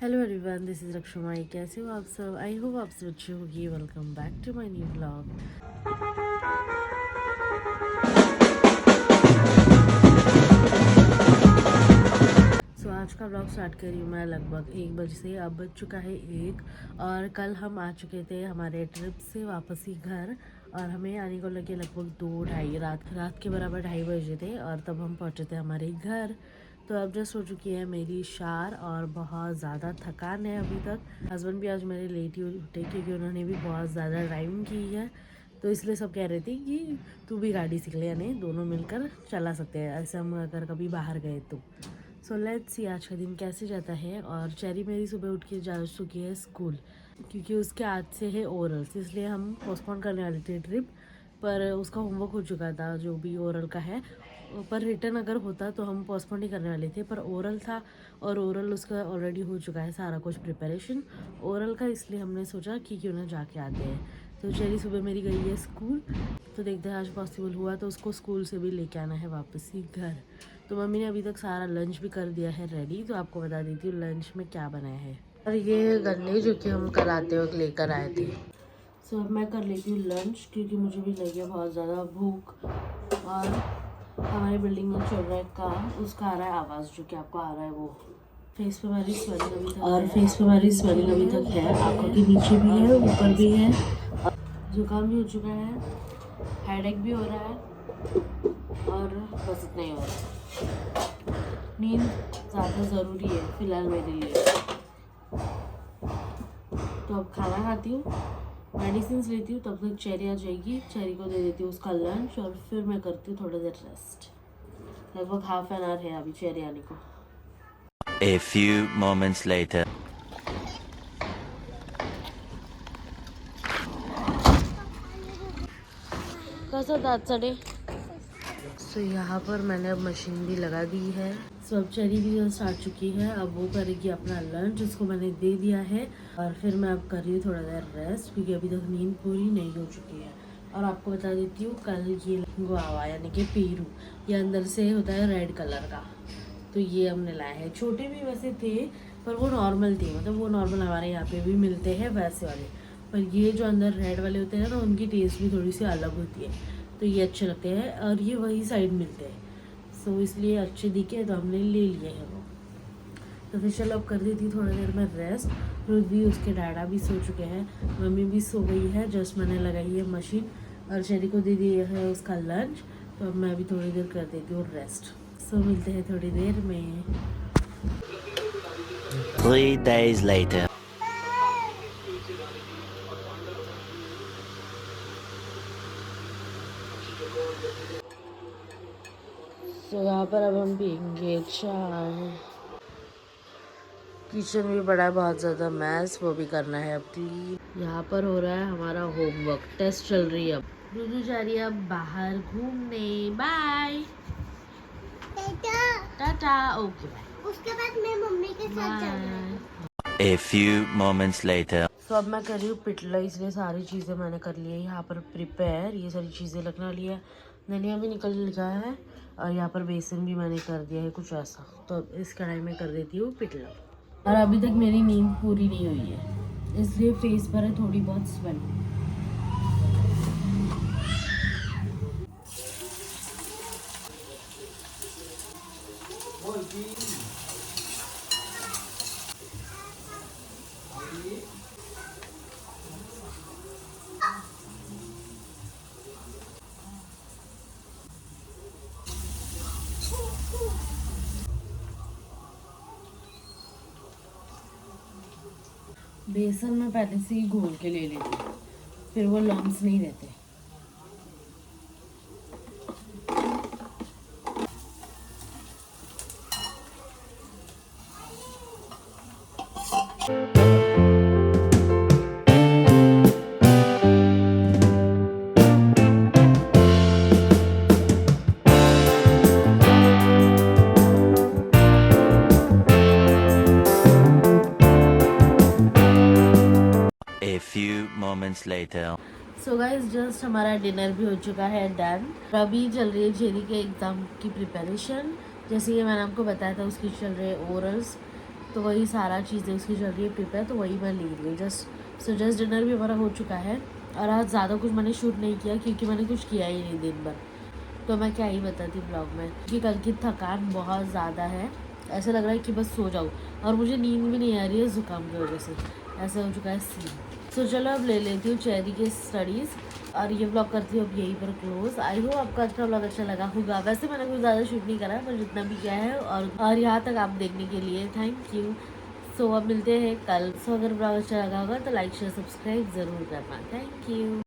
Hello everyone, this is Rakshumai. कैसे हो आप सब? आई होप आप सब अच्छे होगी। Welcome back to my new blog. आज का ब्लॉग स्टार्ट करी हूँ मैं लगभग 1 बजे से। अब बज चुका है 1 और कल हम आ चुके थे हमारे ट्रिप से वापस ही घर और हमें आने को लगे लगभग 2-2:30 रात के बराबर 2:30 बजे थे और तब हम पहुँचे थे हमारे घर। तो अब जस्ट हो चुकी है मेरी 4 और बहुत ज़्यादा थकान है अभी तक। हस्बैंड भी आज मेरे लेट ही उठे क्योंकि उन्होंने भी बहुत ज़्यादा ड्राइविंग की है, तो इसलिए सब कह रहे थे कि तू भी गाड़ी सीख ले, यानी दोनों मिलकर चला सकते हैं ऐसे हम अगर कभी बाहर गए तो। सो लेट्स सी आज का दिन कैसे जाता है। और चेरी मेरी सुबह उठ के जा चुकी है स्कूल क्योंकि उसके आज से है ओरल्स, इसलिए हम पोस्टपोन करने वाले थे ट्रिप, पर उसका होमवर्क हो चुका था जो भी ओरल का है। पर रिटर्न अगर होता तो हम पोस्टपोन ही करने वाले थे, पर ओरल था और ओरल उसका ऑलरेडी हो चुका है सारा कुछ प्रिपरेशन ओरल का, इसलिए हमने सोचा कि क्यों ना जाके आते हैं। तो चेरी सुबह मेरी गई है स्कूल, तो देखते हैं आज पॉसिबल हुआ तो उसको स्कूल से भी लेके आना है वापस ही घर। तो मम्मी ने अभी तक सारा लंच भी कर दिया है रेडी, तो आपको बता देती हूँ लंच में क्या बनाया है। और ये गन्ने जो कि हम कल आते वक्त लेकर आए थे। सो अब मैं कर लेती हूँ लंच क्योंकि मुझे भी लगी है बहुत ज़्यादा भूख। और हमारे बिल्डिंग में चल रहा है काम, उसका आ रहा है आवाज़ जो कि आपको आ रहा है वो। फेस पे हमारी स्वेलिंग अभी तक और फेस पे हमारी स्वेलिंग अभी तक है, आंखों के नीचे भी है, ऊपर भी है, जुकाम भी हो चुका है, हेडेक भी हो रहा है और बस इतना ही हो रहा है। नींद ज़्यादा ज़रूरी है फ़िलहाल मेरे लिए। तो अब खाना खाती हूँ, मेडिसिन लेती हूँ, तब तक चेरी आ जाएगी, चेरी को दे देती हूँ उसका लंच और फिर मैं करती हूँ थोड़ा देर रेस्ट। लगभग हाफ एन आवर है अभी चेरी आने को। A few moments later. कैसा दांत चढ़े? सो यहाँ पर मैंने अब मशीन भी लगा दी है। सो अब चेरी भी जस्ट आ चुकी है, अब वो करेगी अपना लंच, उसको मैंने दे दिया है और फिर मैं अब कर रही हूँ थोड़ा देर रेस्ट क्योंकि अभी तक नींद पूरी नहीं हो चुकी है। और आपको बता देती हूँ कल ये गुआवा यानी कि पेरू, ये अंदर से होता है रेड कलर का, तो ये हमने लाया है। छोटे भी वैसे थे पर वो नॉर्मल थे, मतलब वो नॉर्मल हमारे यहाँ पे भी मिलते हैं वैसे वाले, पर ये जो अंदर रेड वाले होते हैं ना, उनकी टेस्ट भी थोड़ी सी अलग होती है, तो ये अच्छे लगते हैं और ये वही साइड मिलते हैं। सो इसलिए अच्छे दिखे तो हमने ले लिए हैं वो। तो फिर चलो अब कर देती थोड़ी देर में रेस्ट। रुद भी उसके डैडा भी सो चुके हैं, मम्मी भी सो गई है, जस्ट मैंने लगाई है मशीन और चेरी को दे दिया है उसका लंच। तो अब मैं भी थोड़ी देर कर देती हूँ रेस्ट। सो मिलते हैं थोड़ी देर में। 3 days later. तो यहाँ पर अब हम पियेंगे चाय। किचन भी बड़ा है, बहुत ज़्यादा मैस, वो भी करना है अब क्लीन। यहाँ पर हो रहा है हमारा होमवर्क, टेस्ट चल रही है। अब रुजू जा रही है अब बाहर घूमने। Bye tata. Okay bye. उसके बाद मैं मम्मी के साथ जाऊंगी। A few moments later. तो अब मैं कर रही हूँ पिटला, इसलिए सारी चीज़ें मैंने कर ली है यहाँ पर प्रिपेयर। ये सारी चीज़ें रखना ली है, धनिया भी निकल लिया है और यहाँ पर बेसन भी मैंने कर दिया है कुछ ऐसा। तो अब इस कढ़ाई में कर देती हूँ पिटला। और अभी तक मेरी नींद पूरी नहीं हुई है, इसलिए फेस पर है थोड़ी बहुत स्वेल। बेसन में पहले से ही घोल के ले लेती हूँ, फिर वो लम्स नहीं रहते। A few moments later. So guys just हमारा डिनर भी हो चुका है डन। अभी चल रही है जेरी के एग्ज़ाम की प्रिपरेशन। जैसे कि मैंने आपको बताया था उसकी चल रही है ओरल्स, तो वही सारा चीज़ें उसकी चल रही है प्रिपेयर, तो वही मैं ले रही हूँ जस्ट डिनर भी हमारा हो चुका है। और आज ज़्यादा कुछ मैंने शूट नहीं किया क्योंकि मैंने कुछ किया ही नहीं दिन भर, तो मैं क्या ही बताती ब्लॉग में, क्योंकि कल की थकान बहुत ज़्यादा है। ऐसा लग रहा है कि बस सो जाऊँ, और मुझे नींद भी नहीं आ रही है ज़ुकाम की वजह से, ऐसा हो चुका है सीन। तो चलो अब ले लेती हूँ चेरी के स्टडीज़, और ये ब्लॉग करती हूँ अब यहीं पर क्लोज। आई होप आपको आज का ब्लॉग अच्छा लगा होगा। वैसे मैंने कुछ ज़्यादा शूट नहीं करा, पर जितना भी किया है और यहाँ तक आप देखने के लिए थैंक यू। सो अब मिलते हैं कल। सो अगर ब्लॉग अच्छा लगा होगा तो लाइक शेयर सब्सक्राइब ज़रूर करना। Thank you.